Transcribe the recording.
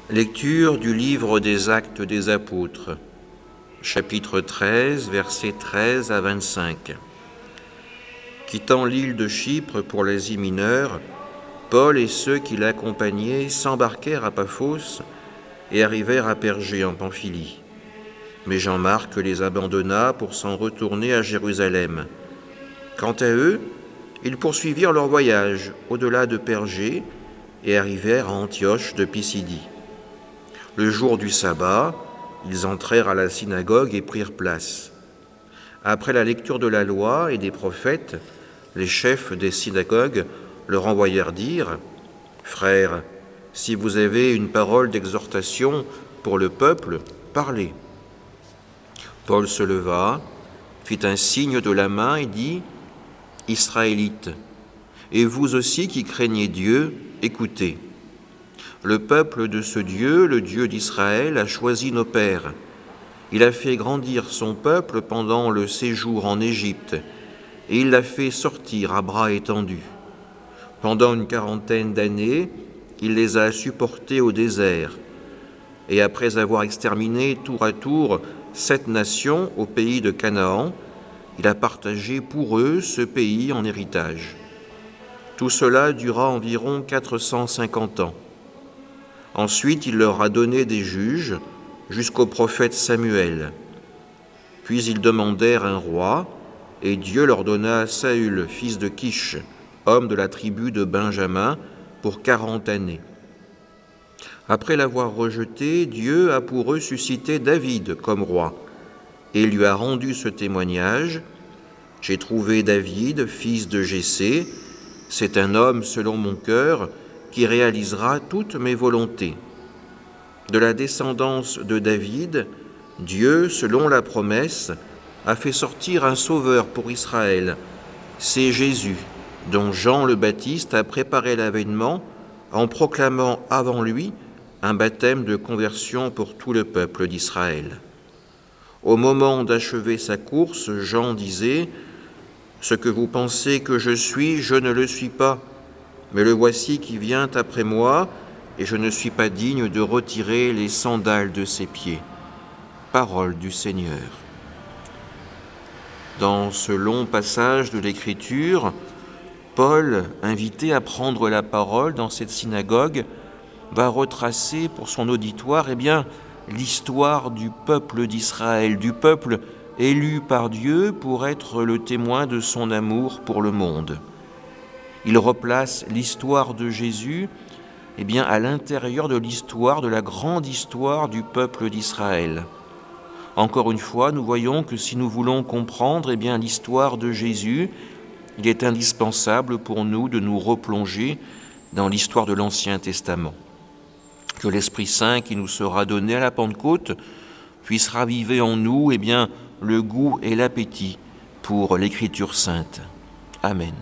Lecture du livre des Actes des Apôtres, chapitre 13, versets 13 à 25. Quittant l'île de Chypre pour l'Asie mineure, Paul et ceux qui l'accompagnaient s'embarquèrent à Paphos et arrivèrent à Pergé en Pamphylie. Mais Jean-Marc les abandonna pour s'en retourner à Jérusalem. Quant à eux, ils poursuivirent leur voyage au-delà de Pergé et arrivèrent à Antioche de Pisidie. Le jour du sabbat, ils entrèrent à la synagogue et prirent place. Après la lecture de la loi et des prophètes, les chefs des synagogues leur envoyèrent dire « Frères, si vous avez une parole d'exhortation pour le peuple, parlez. » Paul se leva, fit un signe de la main et dit « Israélites, et vous aussi qui craignez Dieu, écoutez. Le peuple de ce Dieu, le Dieu d'Israël, a choisi nos pères. Il a fait grandir son peuple pendant le séjour en Égypte, et il l'a fait sortir à bras étendus. Pendant une 40aine d'années, il les a supportés au désert, et après avoir exterminé tour à tour 7 nations au pays de Canaan, il a partagé pour eux ce pays en héritage. Tout cela dura environ 450 ans. Ensuite, il leur a donné des juges jusqu'au prophète Samuel. Puis ils demandèrent un roi, et Dieu leur donna Saül, fils de Kish, homme de la tribu de Benjamin, pour 40 années. Après l'avoir rejeté, Dieu a pour eux suscité David comme roi, et lui a rendu ce témoignage « J'ai trouvé David, fils de Jessé, c'est un homme selon mon cœur, qui réalisera toutes mes volontés. » De la descendance de David, Dieu, selon la promesse, a fait sortir un sauveur pour Israël. C'est Jésus, dont Jean le Baptiste a préparé l'avènement en proclamant avant lui un baptême de conversion pour tout le peuple d'Israël. Au moment d'achever sa course, Jean disait « Ce que vous pensez que je suis, je ne le suis pas. Mais le voici qui vient après moi, et je ne suis pas digne de retirer les sandales de ses pieds. » Parole du Seigneur. Dans ce long passage de l'Écriture, Paul, invité à prendre la parole dans cette synagogue, va retracer pour son auditoire l'histoire du peuple d'Israël, du peuple élu par Dieu pour être le témoin de son amour pour le monde. Il replace l'histoire de Jésus à l'intérieur de l'histoire, de la grande histoire du peuple d'Israël. Encore une fois, nous voyons que si nous voulons comprendre l'histoire de Jésus, il est indispensable pour nous de nous replonger dans l'histoire de l'Ancien Testament. Que l'Esprit Saint qui nous sera donné à la Pentecôte puisse raviver en nous le goût et l'appétit pour l'Écriture sainte. Amen.